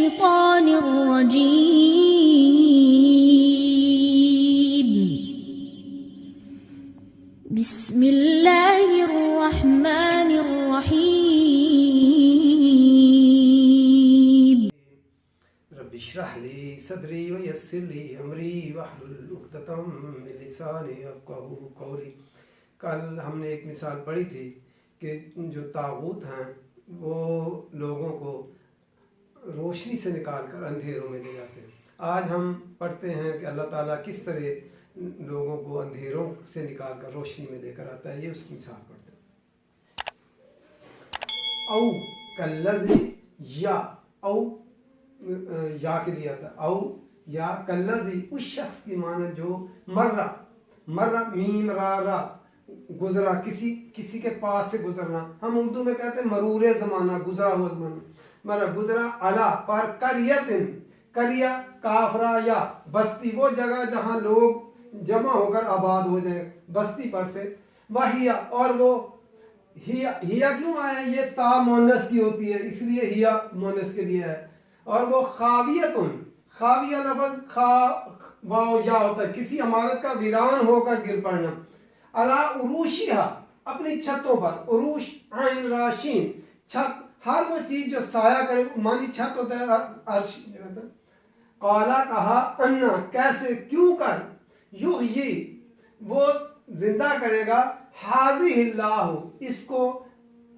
الشيطان الرجيم بسم الله الرحمن الرحيم رب اشرح لي صدري ويسر لي امری واحلل عقدۃ من لسانی یفقہوا قولی۔ کل ہم نے ایک مثال پڑھی تھی کہ جو طاغوت ہیں وہ لوگوں کو روشنی سے نکال کر اندھیروں میں لے جاتے ہیں۔ آج ہم پڑھتے ہیں کہ اللہ تعالیٰ کس طرح لوگوں کو اندھیروں سے نکال کر روشنی میں لے کر آتا ہے، یہ اس کی مثال پڑھتے ہیں۔ او کالذی، یا کے لیے آتا ہے او یا کالذی، اس شخص کی معنی جو مرہ میم را گزرا، کسی کے پاس سے گزرنا۔ ہم اردو میں کہتے ہیں مرور زمانہ، گزرا ہوا زمانہ۔ مرہ گزرا علا پر قریتن، قریہ کاف را یا، بستی، وہ جگہ جہاں لوگ جمع ہو کر آباد ہو جائیں، بستی پر سے۔ وہیا، اور وہ ہیا کیوں آیا؟ یہ تا مونس کی ہوتی ہے اس لیے ہیا مونس کے لیے ہے۔ اور وہ خاویتن، خاویہ لفظ خا واو یا ہوتا ہے، کسی عمارت کا ویران ہو کر گر پڑنا۔ علی عروشہا، اپنی چھتوں پر، عروش عین راشین، چھت، ہر وہ چیز جو سایہ کرے، مانی چھت ہوتا ہے عرش جو ہوتا ہے۔ قالا، کہا، انا، کیسے، کیوں کر، یحیی، وہ زندہ کرے گا، حاذہ اللہ، اس کو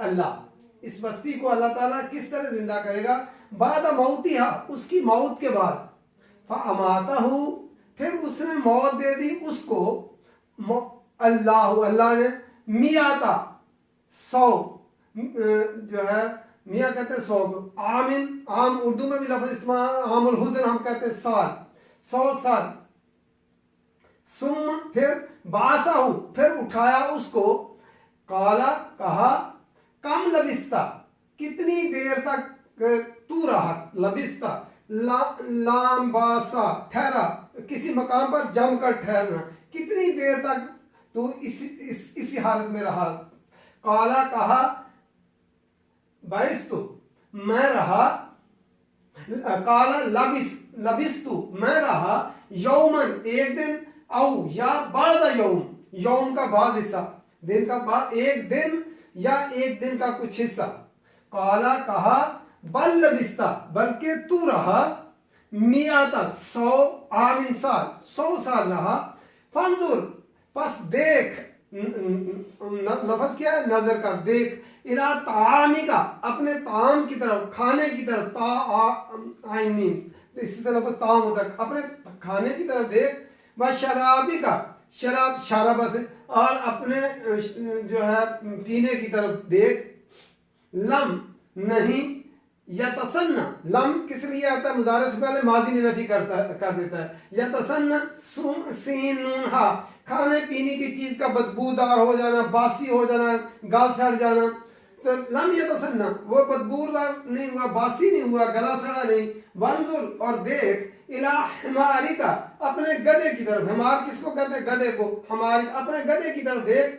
اللہ، اس بستی کو اللہ تعالیٰ کس طرح زندہ کرے گا؟ بعد موتہا، اس کی موت کے بعد۔ فاماتہ، پھر اس نے موت دے دی اس کو، اللہ نے، میاتا، 100، جو ہے میاں کہتے ہیں 100 کو، عام اردو میں بھی لفظ استعمال، عام الحزن ہم کہتے ہیں سال، 100 سال۔ ثم، پھر بعثہ، پھر اٹھایا اس کو، قالا، کہا، کم لبستہ، کتنی دیر تک تو رہا، لبستہ، لام باسا، ٹھہرا، کسی مقام پر جم کر ٹھہرنا، کتنی دیر تک تو اسی حالت میں رہا؟ قالا، کہا، بعثت، میں رہا، قالا لبست، میں رہا، یومن، ایک دن، او یا بعد یوم، یوم کا بعض حصہ، دن کا بعد، ایک دن یا ایک دن کا کچھ حصہ۔ قالا، کہا، بل لبست، بلکہ تو رہا، میاتا، 100 عام سال، 100 سال رہا۔ فانظر، پس دیکھ، لفظ کیا ہے؟ نظر کر، دیکھ، الی طعامی کا، اپنے طعام کی طرف، کھانے کی طرف، طعامی، اس سے لفظ طعام ہوتا ہے، اپنے کھانے کی طرف دیکھ، و شرابی کا، شراب، شرابہ سے، اور اپنے جو ہے پینے کی طرف دیکھ، لم، نہیں، یتسنہ، لم کس لیے آتا ہے؟ مضارع سے پہلے ماضی میں نفی کر دیتا ہے۔ یتسنہ، سین نون ہا، کھانے پینے کی چیز کا بدبودار ہو جانا، باسی ہو جانا، گال سڑ جانا۔ تو لم یتسنہ، وہ بدبودار نہیں ہوا، باسی نہیں ہوا، گلا سڑا نہیں۔ وانظر، اور دیکھ، الی حمارک، اپنے گدھے کی طرف، حمار کس کو کہتے ہیں؟ گدھے کو، حمارک، اپنے گدھے کی طرف دیکھ،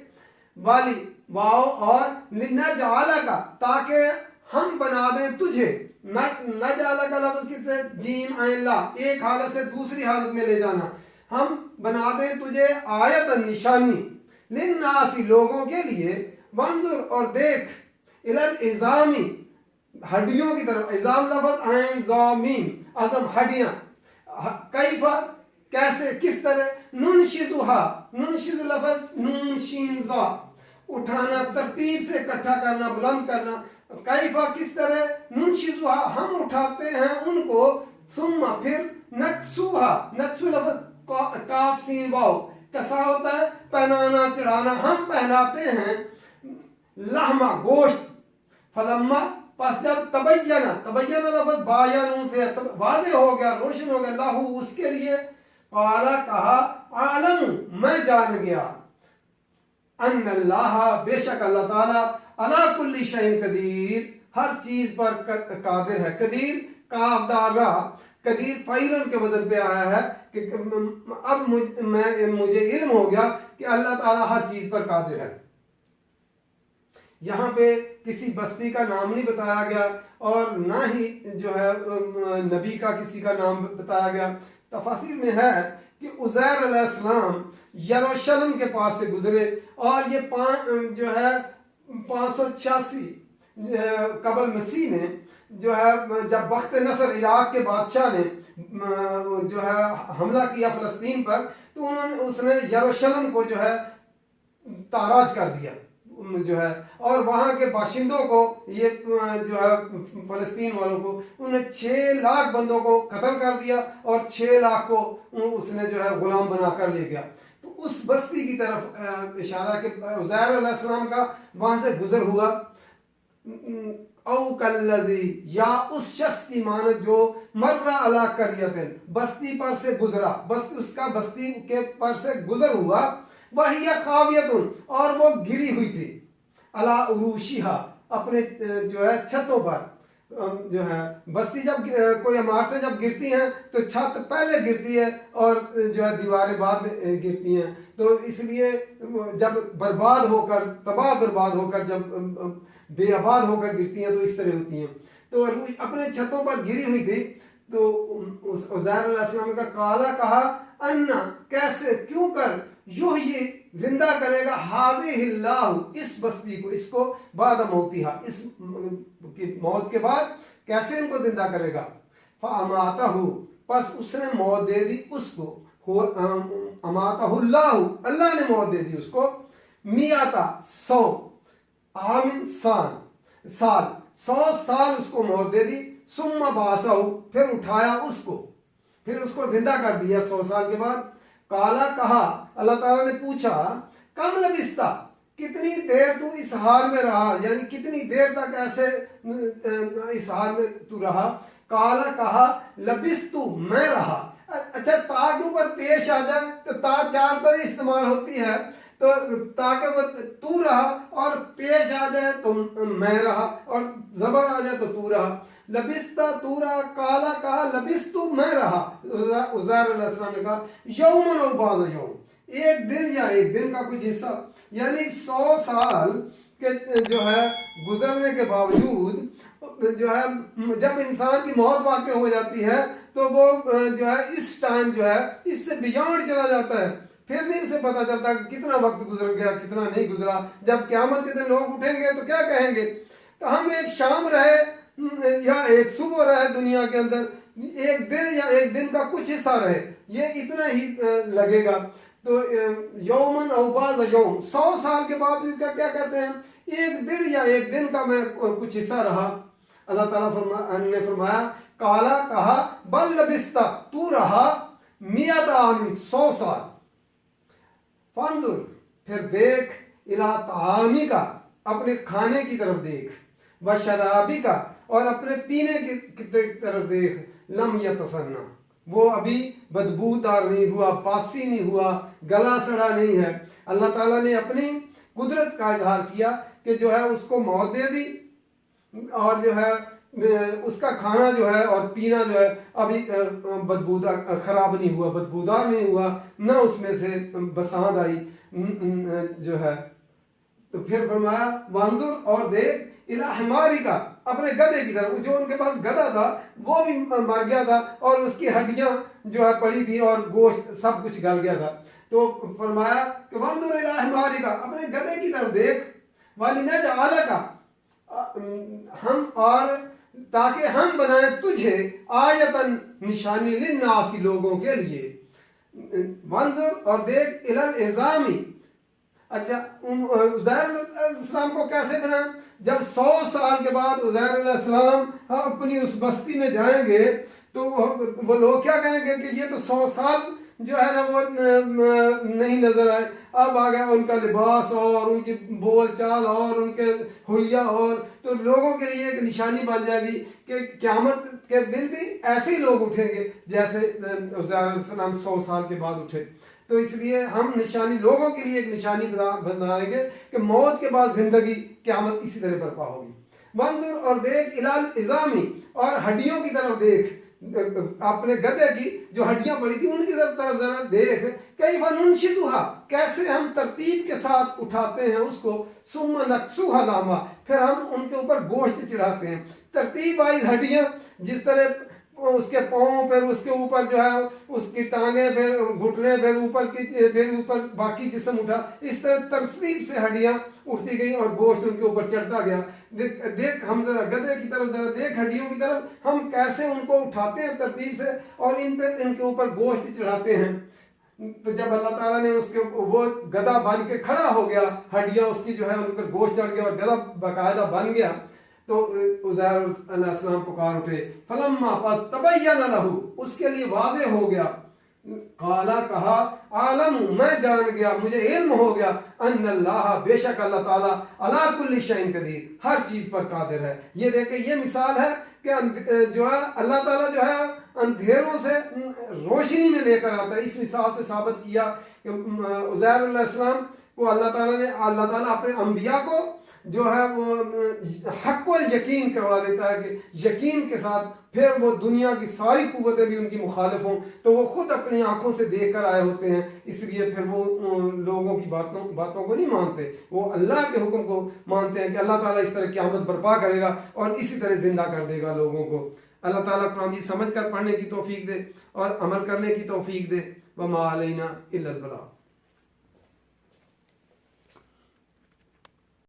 والی، واو، اور لنجعلک، تاکہ ہم بنا دیں تجھے، نجعلک کا لفظ کس سے؟ جیم عین لا، ایک حالت سے دوسری حالت میں لے جانا، ہم بنا دیں تجھے آیت، نشانی، للناس، لوگوں کے لیے، وانظر، اور دیکھ، الی العظام، ہڈیوں کی طرف، عظام لفظ عین ضامیم، عظم، ہڈیاں، کیف، کیسے، کس طرح، ننشزھا، ننشز لفظ نون شین ضا، اٹھانا، ترتیب سے اکٹھا کرنا، بلند کرنا، کیفا، کس طرح، ننشزھا، ہم اٹھاتے ہیں ان کو، ثم، پھر، نکسوہا، نکسو لفظ کاف سین واو، کسا ہوتا ہے پہنانا، چڑھانا، ہم پہناتے ہیں، لحمہ، گوشت، فلما، پس جب، تبینہ لفظ بایانوں سے واضح ہو گیا، روشن ہو گیا، لہو، اس کے لیے، قالا، کہا، عالم، میں جان گیا، ان اللہ، بے شک اللہ تعالیٰ، علی کل شیء قدیر، ہر چیز پر قادر ہے۔ قدیر، کاف دار را، قدیر فعیل کے بدل پہ آیا ہے کہ اب مجھے علم ہو گیا کہ اللہ تعالیٰ ہر چیز پر قادر ہے۔ یہاں پہ کسی بستی کا نام نہیں بتایا گیا اور نہ ہی جو ہے نبی کا کسی کا نام بتایا گیا. تفاسیر میں ہے کہ عزیر علیہ السلام یروشلم کے پاس سے گزرے اور یہ جو ہے 586 قبل مسیح میں جو ہے جب بخت نصر عراق کے بادشاہ نے جو ہے حملہ کیا فلسطین پر تو اس نے یروشلم کو جو ہے تاراج کر دیا جو ہے اور وہاں کے باشندوں کو یہ جو ہے فلسطین والوں کو انہوں نے 6 لاکھ بندوں کو قتل کر دیا اور 6 لاکھ کو اس نے جو ہے غلام بنا کر لے گیا. تو اس بستی کی طرف اشارہ کہ عزیر علیہ السلام کا وہاں سے گزر ہوا. او کلذی یا اس شخص کی مانت جو مر علی قریۃ بستی پر سے گزرا, اس کا بستی کے پر سے گزر ہوا, وہی خاویۃ اور وہ گری ہوئی تھی, علی عروشہا اپنے جو ہے چھتوں پر. جو ہے بستی جب کوئی عمارتیں جب گرتی ہیں تو چھت پہلے گرتی ہے اور جو ہے دیواریں بعد میں گرتی ہیں. تو اس لیے جب برباد ہو کر تباہ برباد ہو کر جب بے آباد ہو کر گرتی ہیں تو اس طرح ہوتی ہیں. تو اپنے چھتوں پر گری ہوئی تھی. تو عزیر علیہ السلام کا کالا کہا انا کیسے کیوں کر یوں یہ زندہ کرے گا حاضر اللہ اس بستی کو, اس کو بعد موتیہا اس کی موت کے بعد کیسے ان کو زندہ کرے گا. فاماتہ پس اس نے موت دے دی اس کو, اماتہ اللہ نے موت دے دی اس کو, میاتا 100 عامن سال 100 سال اس کو موت دے دی. ثم بعثہ پھر اٹھایا اس کو, پھر اس کو زندہ کر دیا 100 سال کے بعد. کالا کہا اللہ تعالیٰ نے پوچھا کم لبستا کتنی دیر تو اس حال میں رہا, یعنی کتنی دیر تک ایسے اس حال میں تو رہا. کالا کہا لبستو میں رہا. اچھا تا کے اوپر پیش آ جائے تو تا 4 طرح استعمال ہوتی ہے, تو تاکہ وہ تو رہا اور پیش آ جائے تو میں رہا اور زبر آ جائے تو رہا. لبستا تو رہا, کالا کہا لبستو میں رہا. عزیر علیہ السلام نے کہا یومن او بعض یوم, ایک دن یا ایک دن کا کچھ حصہ, یعنی 100 سال کے جو ہے گزرنے کے باوجود جو ہے جب انسان کی موت واقع ہو جاتی ہے تو وہ جو ہے اس ٹائم جو ہے اس سے بیانڈ چلا جاتا ہے, پھر نہیں اسے پتا چلتا کہ کتنا وقت گزر گیا کتنا نہیں گزرا. جب قیامت کے دن لوگ اٹھیں گے تو کیا کہیں گے کہ ہم ایک شام رہے یا ایک صبح رہے دنیا کے اندر, ایک دن یا ایک دن کا کچھ حصہ رہے, یہ اتنا ہی لگے گا. تو یومن او بعض یوم 100 سال کے بعد بھی کیا کہتے ہیں ایک دن یا ایک دن کا میں کچھ حصہ رہا. اللہ تعالیٰ نے فرمایا کالا کہا بل لبستا تو رہا میت عام 100 سال. فانظر پھر دیکھ الی طعامی کا اپنے کھانے کی طرف دیکھ, و شرابی کا اور اپنے پینے کی طرف دیکھ, لم یتسنہ وہ ابھی بدبودار نہیں ہوا, باسی نہیں ہوا, گلا سڑا نہیں ہے. اللہ تعالیٰ نے اپنی قدرت کا اظہار کیا کہ جو ہے اس کو موت دے دی اور جو ہے اس کا کھانا جو ہے اور پینا جو ہے ابھی بدبودار خراب نہیں ہوا, بدبودار نہیں ہوا, نہ اس میں سے بساند آئی جو ہے. تو پھر فرمایا وانظر اور دیکھ الی حماری کا اپنے گدھے کی طرف, جو ان کے پاس گدھا تھا وہ بھی مر گیا تھا اور اس کی ہڈیاں جو ہے پڑی تھی اور گوشت سب کچھ گل گیا تھا. تو فرمایا کہ وانظر الی حماری کا اپنے گدھے کی طرف دیکھ, ولنجعلک ہم اور تاکہ ہم بنائیں تجھے آیتن نشانی للناس لوگوں کے لیے. وانظر اور دیکھ الی العظامی. اچھا عزیر علیہ السلام کو کیسے بنائیں؟ جب 100 سال کے بعد عزیر علیہ السلام اپنی اس بستی میں جائیں گے تو وہ لوگ کیا کہیں گے کہ یہ تو 100 سال جو ہے نا وہ نہیں نظر آئے, اب آ گیا ان کا لباس اور ان کی بول چال اور ان کے حلیہ اور, تو لوگوں کے لیے ایک نشانی بن جائے گی کہ قیامت کے دن بھی ایسے ہی لوگ اٹھیں گے جیسے عزیر علیہ السلام 100 سال کے بعد اٹھے. تو اس لیے ہم نشانی لوگوں کے لیے ایک نشانی بنائیں گے کہ موت کے بعد زندگی قیامت اسی طرح برپا ہوگی. وانظر اور دیکھ الی العظامی اور ہڈیوں کی طرف دیکھ, اپنے گدھے کی جو ہڈیاں پڑی تھی ان کی طرف ذرا دیکھ، کیف ننشدھا، کیسے ہم ترتیب کے ساتھ اٹھاتے ہیں اس کو، ثم نکسوھا لحما، پھر ہم ان کے اوپر گوشت چڑھاتے ہیں۔ ترتیب وائز ہڈیاں، جس طرح اس کے پاؤں، پھر اس کے اوپر جو ہے اس کی ٹانگیں، پھر گھٹنے، پھر اوپر کی، پھر اوپر باقی جسم اٹھا، اس طرح ترتیب سے ہڈیاں اٹھتی گئی اور گوشت ان کے اوپر چڑھتا گیا۔ دیکھ ہم ذرا گدھے کی طرف ذرا دیکھ، ہڈیوں کی طرف، ہم کیسے ان کو اٹھاتے ہیں ترتیب سے اور ان کے اوپر گوشت چڑھاتے ہیں۔ تو جب اللہ تعالیٰ نے اس کے وہ گدھا بن کے کھڑا ہو گیا، ہڈیاں اس کی جو ہے ان پر گوشت چڑھ گیا اور گدھا باقاعدہ بن گیا، تو عزیر علیہ السلام پکار اٹھے، فلما، پس تبین لہ، اس کے لیے واضح ہو گیا، قالا، کہا، عالم، میں جان گیا، مجھے علم ہو گیا، ان اللہ، بے شک اللہ تعالیٰ، علی کل شیء قدیر، ہر چیز پر قادر ہے۔ یہ دیکھیں، یہ مثال ہے کہ جو ہے اللہ تعالیٰ جو ہے اندھیروں سے روشنی میں لے کر آتا ہے۔ اس مثال سے ثابت کیا کہ عزیر علیہ السلام کو اللہ تعالیٰ اپنے انبیاء کو جو ہے وہ حق و یقین کروا دیتا ہے کہ یقین کے ساتھ پھر وہ دنیا کی ساری قوتیں بھی ان کی مخالف ہوں تو وہ خود اپنی آنکھوں سے دیکھ کر آئے ہوتے ہیں، اس لیے پھر وہ لوگوں کی باتوں کو نہیں مانتے، وہ اللہ کے حکم کو مانتے ہیں کہ اللہ تعالیٰ اس طرح قیامت برپا کرے گا اور اسی طرح زندہ کر دے گا لوگوں کو۔ اللہ تعالیٰ قرآن مجید سمجھ کر پڑھنے کی توفیق دے اور عمل کرنے کی توفیق دے۔ وما علینا الا البلاغ۔